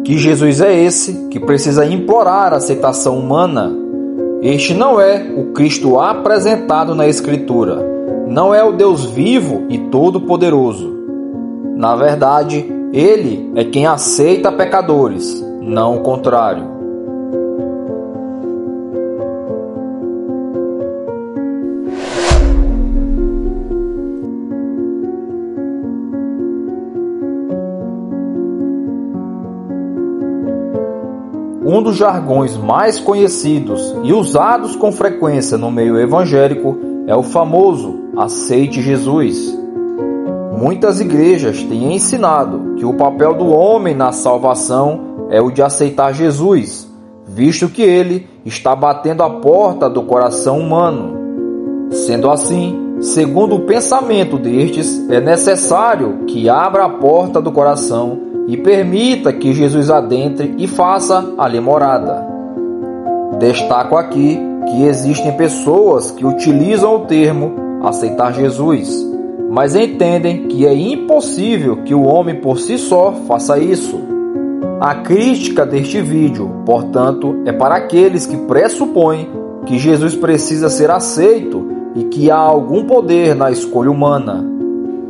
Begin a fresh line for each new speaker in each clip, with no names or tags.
que Jesus é esse que precisa implorar a aceitação humana. Este não é o Cristo apresentado na Escritura, não é o Deus vivo e todo-poderoso. Na verdade, Ele é quem aceita pecadores, não o contrário. Um dos jargões mais conhecidos e usados com frequência no meio evangélico é o famoso "aceite Jesus". Muitas igrejas têm ensinado que o papel do homem na salvação é o de aceitar Jesus, visto que ele está batendo a porta do coração humano. Sendo assim, segundo o pensamento destes, é necessário que abra a porta do coração e permita que Jesus adentre e faça ali morada. Destaco aqui que existem pessoas que utilizam o termo aceitar Jesus, mas entendem que é impossível que o homem por si só faça isso. A crítica deste vídeo, portanto, é para aqueles que pressupõem que Jesus precisa ser aceito e que há algum poder na escolha humana.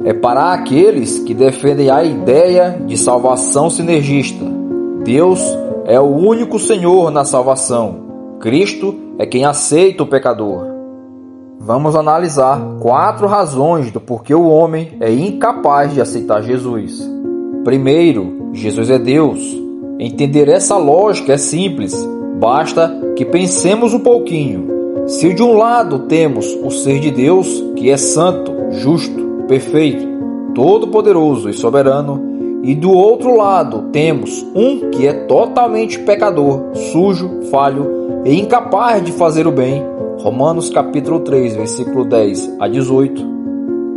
É para aqueles que defendem a ideia de salvação sinergista. Deus é o único Senhor na salvação. Cristo é quem aceita o pecador. Vamos analisar 4 razões do porquê o homem é incapaz de aceitar Jesus. Primeiro, Jesus é Deus. Entender essa lógica é simples. Basta que pensemos um pouquinho. Se de um lado temos o ser de Deus, que é santo, justo, perfeito, todo-poderoso e soberano, e do outro lado temos um que é totalmente pecador, sujo, falho e incapaz de fazer o bem, Romanos capítulo 3, versículo 10 a 18,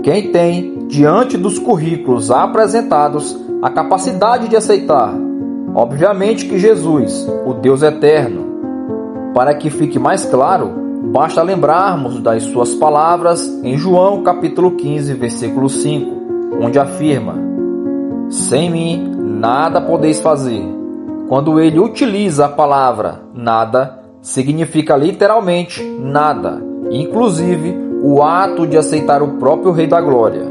quem tem, diante dos currículos apresentados, a capacidade de aceitar? Obviamente que Jesus, o Deus eterno. Para que fique mais claro, basta lembrarmos das suas palavras em João capítulo 15, versículo 5, onde afirma: "Sem mim nada podeis fazer". Quando ele utiliza a palavra nada, significa literalmente nada, inclusive o ato de aceitar o próprio Rei da Glória.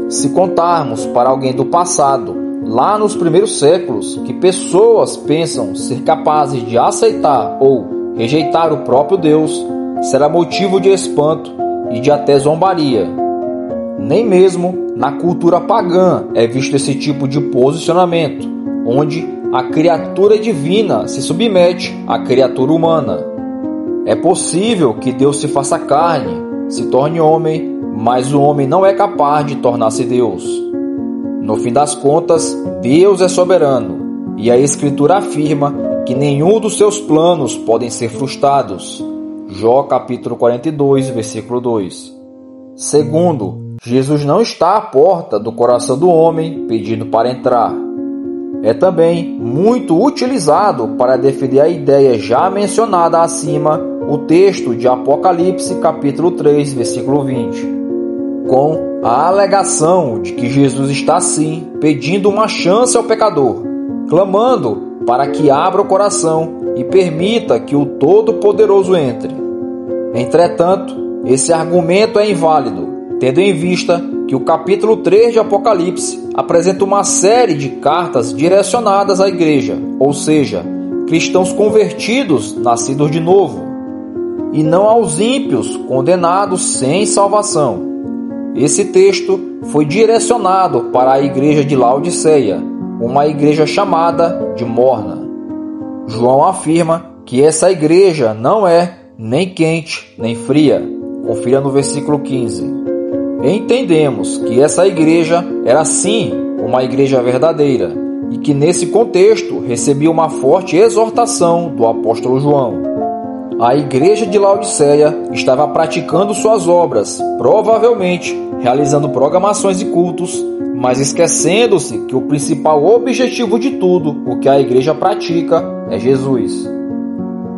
Se contarmos para alguém do passado, lá nos primeiros séculos, que pessoas pensam ser capazes de aceitar ou rejeitar o próprio Deus, será motivo de espanto e de até zombaria. Nem mesmo na cultura pagã é visto esse tipo de posicionamento, onde a criatura divina se submete à criatura humana. É possível que Deus se faça carne, se torne homem, mas o homem não é capaz de tornar-se Deus. No fim das contas, Deus é soberano, e a Escritura afirma que nenhum dos seus planos podem ser frustrados. Jó capítulo 42, versículo 2. Segundo, Jesus não está à porta do coração do homem pedindo para entrar. É também muito utilizado para defender a ideia já mencionada acima, o texto de Apocalipse capítulo 3, versículo 20, com a alegação de que Jesus está sim pedindo uma chance ao pecador, clamando para que abra o coração e permita que o Todo-Poderoso entre. Entretanto, esse argumento é inválido, tendo em vista que o capítulo 3 de Apocalipse apresenta uma série de cartas direcionadas à igreja, ou seja, cristãos convertidos, nascidos de novo, e não aos ímpios condenados sem salvação. Esse texto foi direcionado para a igreja de Laodiceia, uma igreja chamada de morna. João afirma que essa igreja não é nem quente nem fria. Confira no versículo 15. Entendemos que essa igreja era sim uma igreja verdadeira e que nesse contexto recebia uma forte exortação do apóstolo João. A igreja de Laodiceia estava praticando suas obras, provavelmente realizando programações e cultos, mas esquecendo-se que o principal objetivo de tudo o que a igreja pratica é Jesus.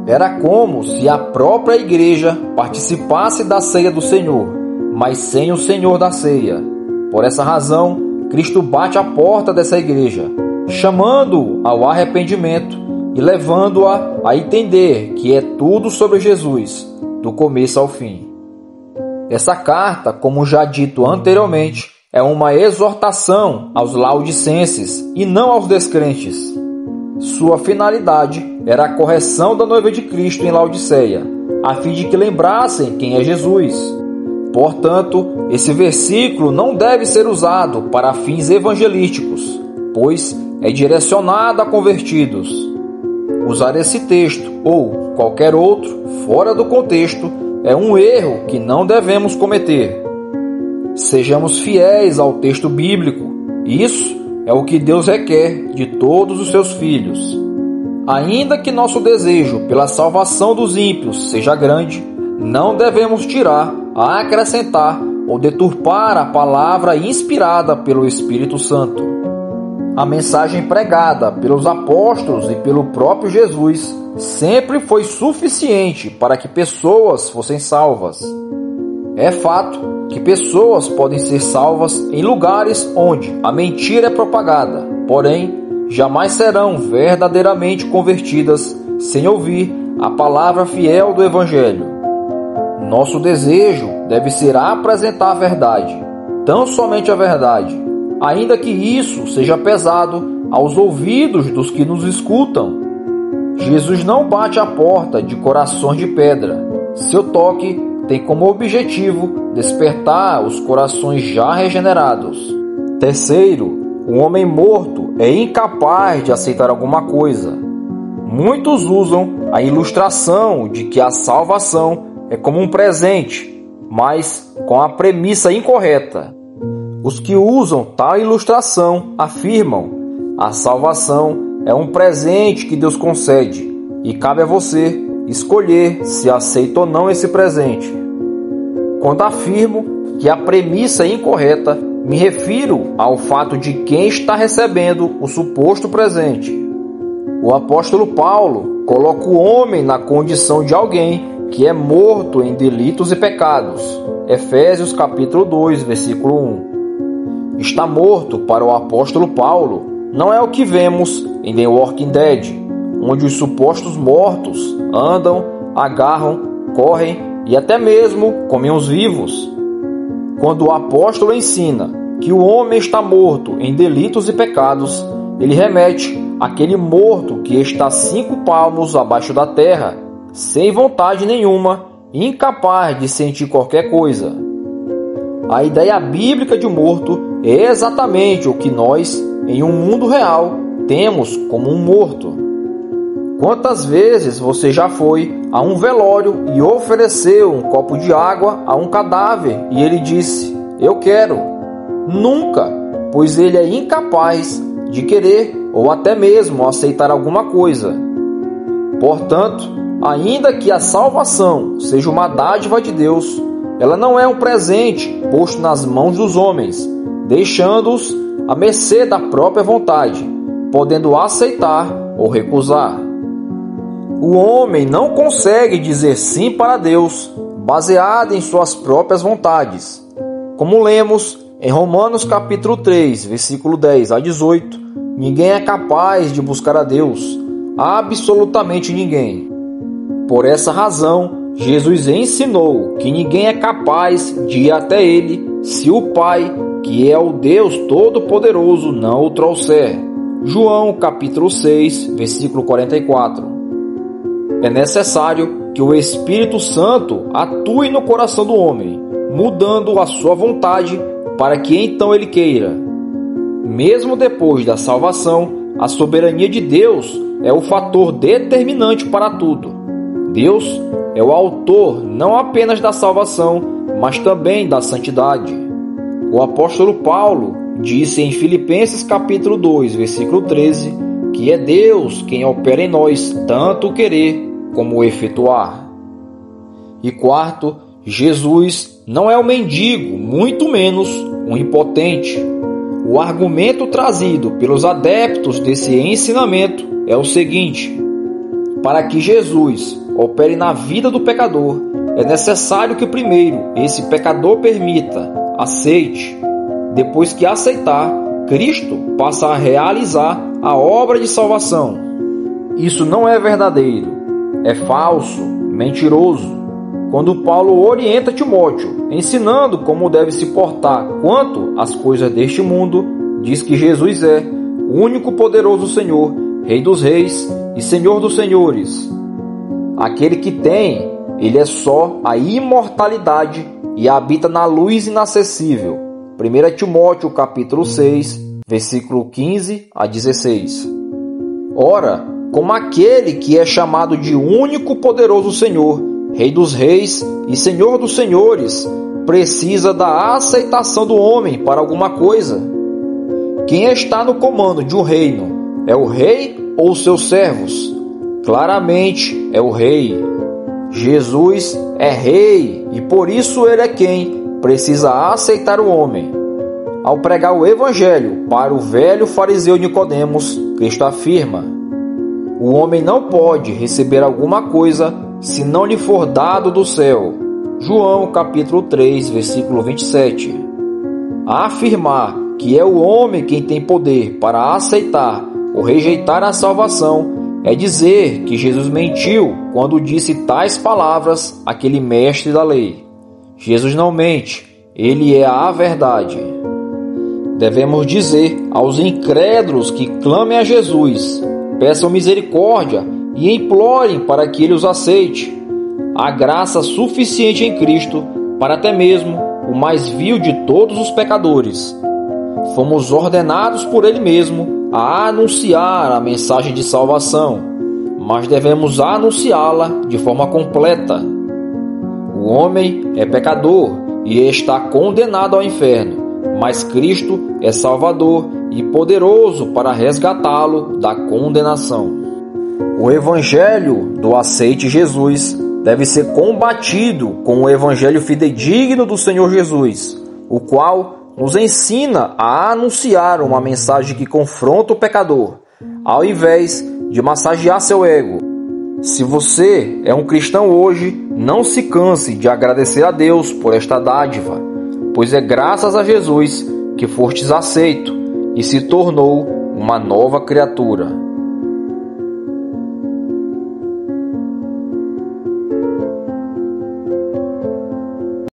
Era como se a própria igreja participasse da ceia do Senhor, mas sem o Senhor da ceia. Por essa razão, Cristo bate à porta dessa igreja, chamando-o ao arrependimento e levando-a a entender que é tudo sobre Jesus, do começo ao fim. Essa carta, como já dito anteriormente, é uma exortação aos laodicenses e não aos descrentes. Sua finalidade era a correção da noiva de Cristo em Laodiceia, a fim de que lembrassem quem é Jesus. Portanto, esse versículo não deve ser usado para fins evangelísticos, pois é direcionado a convertidos. Usar esse texto ou qualquer outro fora do contexto é um erro que não devemos cometer. Sejamos fiéis ao texto bíblico. Isso é o que Deus requer de todos os seus filhos. Ainda que nosso desejo pela salvação dos ímpios seja grande, não devemos tirar, acrescentar ou deturpar a palavra inspirada pelo Espírito Santo. A mensagem pregada pelos apóstolos e pelo próprio Jesus sempre foi suficiente para que pessoas fossem salvas. É fato que pessoas podem ser salvas em lugares onde a mentira é propagada, porém, jamais serão verdadeiramente convertidas sem ouvir a palavra fiel do Evangelho. Nosso desejo deve ser apresentar a verdade, tão somente a verdade, ainda que isso seja pesado aos ouvidos dos que nos escutam. Jesus não bate a porta de corações de pedra. Seu toque tem como objetivo despertar os corações já regenerados. Terceiro, o homem morto é incapaz de aceitar alguma coisa. Muitos usam a ilustração de que a salvação é como um presente, mas com a premissa incorreta. Os que usam tal ilustração afirmam: a salvação é um presente que Deus concede e cabe a você escolher se aceita ou não esse presente. Quando afirmo que a premissa é incorreta, me refiro ao fato de quem está recebendo o suposto presente. O apóstolo Paulo coloca o homem na condição de alguém que é morto em delitos e pecados. Efésios capítulo 2, versículo 1. Está morto para o apóstolo Paulo não é o que vemos em The Walking Dead, onde os supostos mortos andam, agarram, correm e até mesmo comem os vivos. Quando o apóstolo ensina que o homem está morto em delitos e pecados, ele remete àquele morto que está 5 palmos abaixo da terra, sem vontade nenhuma, incapaz de sentir qualquer coisa. A ideia bíblica de morto é exatamente o que nós, em um mundo real, temos como um morto. Quantas vezes você já foi a um velório e ofereceu um copo de água a um cadáver e ele disse: "Eu quero"? Nunca, pois ele é incapaz de querer ou até mesmo aceitar alguma coisa. Portanto, ainda que a salvação seja uma dádiva de Deus, ela não é um presente posto nas mãos dos homens, deixando-os à mercê da própria vontade, podendo aceitar ou recusar. O homem não consegue dizer sim para Deus, baseado em suas próprias vontades. Como lemos em Romanos capítulo 3, versículo 10 a 18, ninguém é capaz de buscar a Deus, absolutamente ninguém. Por essa razão, Jesus ensinou que ninguém é capaz de ir até Ele se o Pai, que é o Deus Todo-Poderoso, não o trouxer. João capítulo 6, versículo 44. É necessário que o Espírito Santo atue no coração do homem, mudando a sua vontade para que então ele queira. Mesmo depois da salvação, a soberania de Deus é o fator determinante para tudo. Deus é o autor não apenas da salvação, mas também da santidade. O apóstolo Paulo disse em Filipenses capítulo 2, versículo 13, que é Deus quem opera em nós tanto o querer como o efetuar. E quarto, Jesus não é um mendigo, muito menos um impotente. O argumento trazido pelos adeptos desse ensinamento é o seguinte: para que Jesus opere na vida do pecador, é necessário que primeiro esse pecador permita, aceite. Depois que aceitar, Cristo passa a realizar a obra de salvação. Isso não é verdadeiro, é falso, mentiroso. Quando Paulo orienta Timóteo, ensinando como deve se portar quanto às coisas deste mundo, diz que Jesus é o único poderoso Senhor, Rei dos reis e Senhor dos senhores. Aquele que tem, ele é só a imortalidade e habita na luz inacessível. 1 Timóteo capítulo 6, versículo 15 a 16. Ora, como aquele que é chamado de único poderoso Senhor, Rei dos reis e Senhor dos senhores, precisa da aceitação do homem para alguma coisa? Quem está no comando de um reino é o rei ou seus servos? Claramente é o rei. Jesus é rei e por isso ele é quem precisa aceitar o homem. Ao pregar o evangelho para o velho fariseu Nicodemos, Cristo afirma: o homem não pode receber alguma coisa se não lhe for dado do céu. João capítulo 3, versículo 27. A afirmar que é o homem quem tem poder para aceitar ou rejeitar a salvação é dizer que Jesus mentiu quando disse tais palavras àquele mestre da lei. Jesus não mente, ele é a verdade. Devemos dizer aos incrédulos que clamem a Jesus, peçam misericórdia e implorem para que ele os aceite. Há graça suficiente em Cristo para até mesmo o mais vil de todos os pecadores. Fomos ordenados por ele mesmo a anunciar a mensagem de salvação, mas devemos anunciá-la de forma completa. O homem é pecador e está condenado ao inferno, mas Cristo é Salvador e poderoso para resgatá-lo da condenação. O evangelho do aceite Jesus deve ser combatido com o evangelho fidedigno do Senhor Jesus, o qual nos ensina a anunciar uma mensagem que confronta o pecador, ao invés de massagear seu ego. Se você é um cristão hoje, não se canse de agradecer a Deus por esta dádiva, pois é graças a Jesus que fostes aceito e se tornou uma nova criatura.